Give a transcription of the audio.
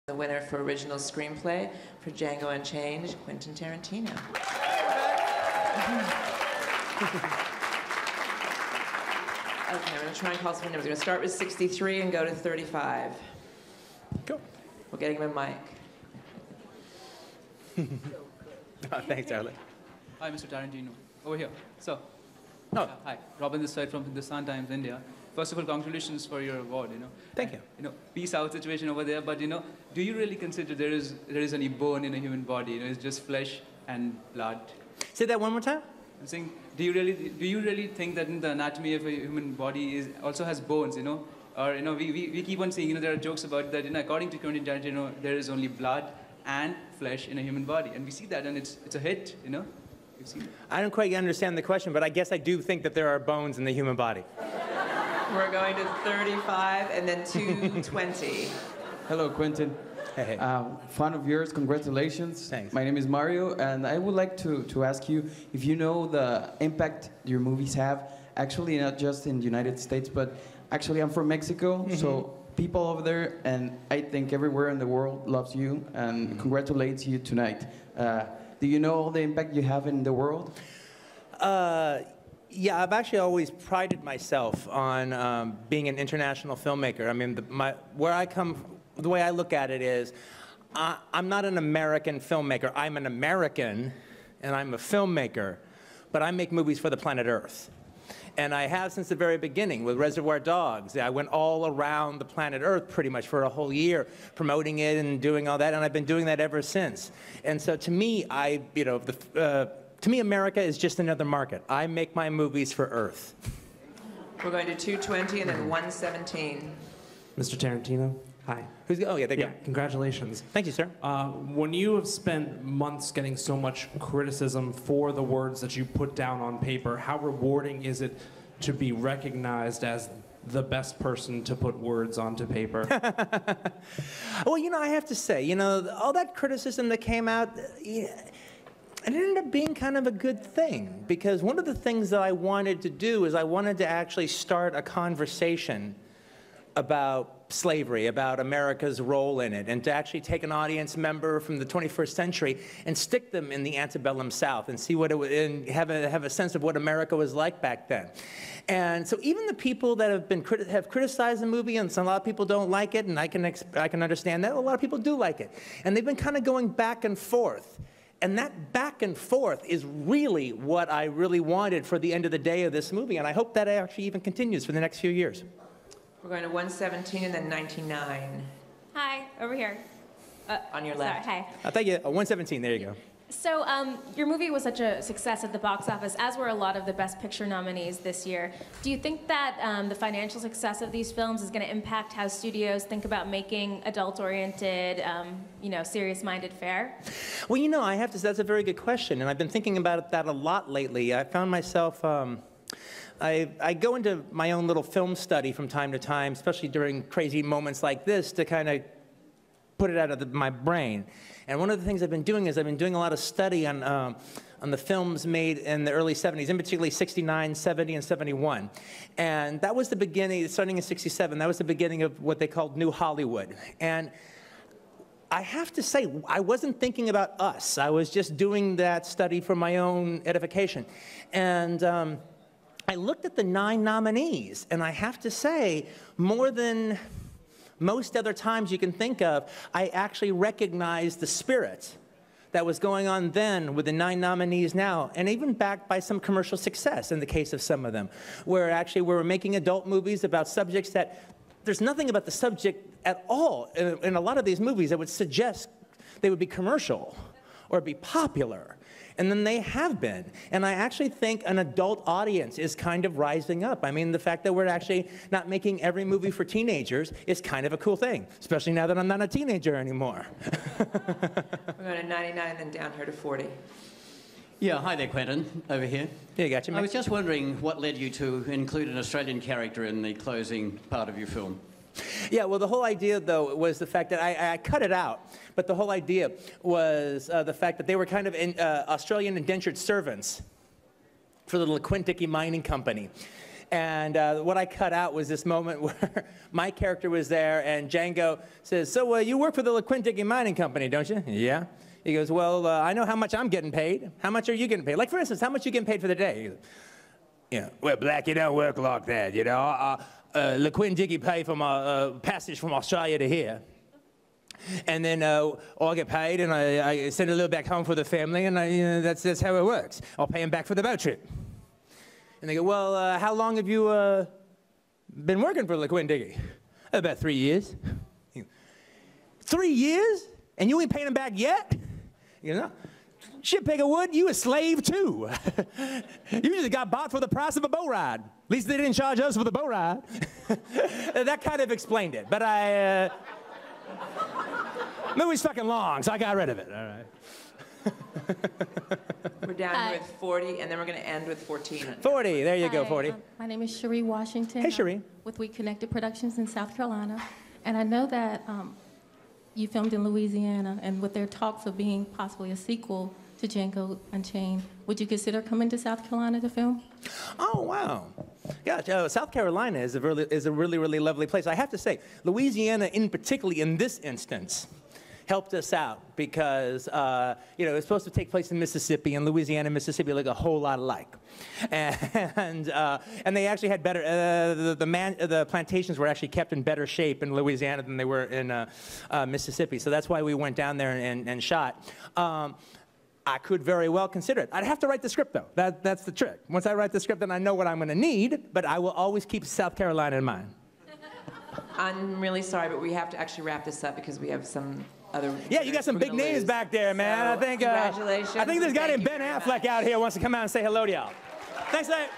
The winner for original screenplay for Django Unchained, Quentin Tarantino. Okay, I'm going to try and call some numbers. We're going to start with 63 and go to 35. Cool. We're getting him a mic. Oh, thanks, Charlie. Hi, Mr. Tarantino. Over here. So, hi. Robin this side from the Sun Times, India. First of all, congratulations for your award. Thank you. Peace out situation over there. But do you really consider there is any bone in a human body? It's just flesh and blood. Say that one more time. I'm saying, do you really think that in the anatomy of a human body also has bones? Or we keep on saying there are jokes about that. According to Quentin Tarantino, there is only blood and flesh in a human body, and we see that, and it's a hit. You've seen it. I don't quite understand the question, but I guess I do think that there are bones in the human body. We're going to 35 and then 220. Hello, Quentin. Hey. Fan of yours, congratulations. Thanks. My name is Mario, and I would like to ask you if you know the impact your movies have, actually not just in the United States, but actually I'm from Mexico, so people over there, and I think everywhere in the world loves you and congratulates you tonight. Do you know all the impact you have in the world? Yeah, I've actually always prided myself on being an international filmmaker. I mean, where I come, the way I look at it is, I'm not an American filmmaker. I'm an American, and I'm a filmmaker, but I make movies for the planet Earth. And I have since the very beginning with Reservoir Dogs. I went all around the planet Earth pretty much for a whole year, promoting it and doing all that, and I've been doing that ever since. And so to me, to me, America is just another market. I make my movies for Earth. We're going to 220 and then 117. Mr. Tarantino, hi. Oh, yeah, there you go. Congratulations. Thank you, sir. When you have spent months getting so much criticism for the words that you put down on paper, how rewarding is it to be recognized as the best person to put words onto paper? Well, I have to say, all that criticism that came out, it ended up being kind of a good thing, because one of the things that I wanted to do is I wanted to actually start a conversation about slavery, about America's role in it, and to actually take an audience member from the 21st century and stick them in the antebellum South and see what it would, and have a sense of what America was like back then. And so even the people that have criticized the movie, and a lot of people don't like it, and I can understand that, a lot of people do like it. And they've been kind of going back and forth. And that back and forth is really what I really wanted for the end of the day of this movie, and I hope that actually even continues for the next few years. We're going to 117 and then 99. Hi, over here. On your left. Sorry, hi. I'll thank you. 117, there you go. So your movie was such a success at the box office, as were a lot of the Best Picture nominees this year. Do you think that the financial success of these films is going to impact how studios think about making adult-oriented, serious-minded fare? Well, I have to say that's a very good question, and I've been thinking about that a lot lately. I found myself, I go into my own little film study from time to time, especially during crazy moments like this, to kind of put it out of my brain. And one of the things I've been doing is I've been doing a lot of study on the films made in the early 70s, in particularly 69, 70, and 71. And that was the beginning, starting in 67, that was the beginning of what they called New Hollywood. And I have to say, I wasn't thinking about us. I was just doing that study for my own edification. And I looked at the 9 nominees, and I have to say, more than most other times you can think of, I actually recognized the spirit that was going on then with the 9 nominees now, and even backed by some commercial success in the case of some of them, where actually we were making adult movies about subjects that there's nothing about the subject at all in a lot of these movies that would suggest they would be commercial or be popular. And then they have been. And I actually think an adult audience is kind of rising up. I mean, the fact that we're actually not making every movie for teenagers is kind of a cool thing, especially now that I'm not a teenager anymore. We're going to 99 and then down here to 40. Yeah, hi there, Quentin, over here. Yeah, you got you, mate. I was just wondering what led you to include an Australian character in the closing part of your film. Yeah, well, the whole idea, though, was the fact that I cut it out, but the whole idea was the fact that they were kind of Australian indentured servants for the Quinticky Mining Company. And what I cut out was this moment where my character was there, and Django says, so you work for the Quentin Tarantino Mining Company, don't you? Yeah. He goes, well, I know how much I'm getting paid. How much are you getting paid? Like, for instance, how much are you getting paid for the day? He goes, yeah, well, Black, you don't work like that, you know. Le Quentin Diggy pay for my passage from Australia to here. And then I get paid, and I send a little back home for the family, and that's how it works. I'll pay him back for the boat trip. And they go, well, how long have you been working for Le Quentin Diggy? About 3 years. 3 years? And you ain't paying him back yet? You know? Shit, Pegger Wood, you a slave too. You just got bought for the price of a boat ride. At least they didn't charge us for the boat ride. That kind of explained it, but movie's fucking long, so I got rid of it. All right. We're down here with 40, and then we're going to end with 14. 40, there you go, 40. My name is Cherie Washington. Hey, Cherie. With We Connected Productions in South Carolina. And I know that you filmed in Louisiana, and with their talks of being possibly a sequel to Django Unchained, would you consider coming to South Carolina to film? Oh, wow. Yeah, South Carolina is a really, really lovely place. I have to say, Louisiana, particularly in this instance, helped us out because, it's supposed to take place in Mississippi, and Louisiana and Mississippi look a whole lot alike. And they actually had better, the plantations were actually kept in better shape in Louisiana than they were in Mississippi. So that's why we went down there and shot. I could very well consider it. I'd have to write the script, though. That's the trick. Once I write the script, then I know what I'm going to need, but I will always keep South Carolina in mind. I'm really sorry, but we have to actually wrap this up because we have some other... Yeah, you got some big names back there, man. So, I think congratulations. I think this guy named Ben Affleck Affleck out here wants to come out and say hello to y'all. Thanks, Dave.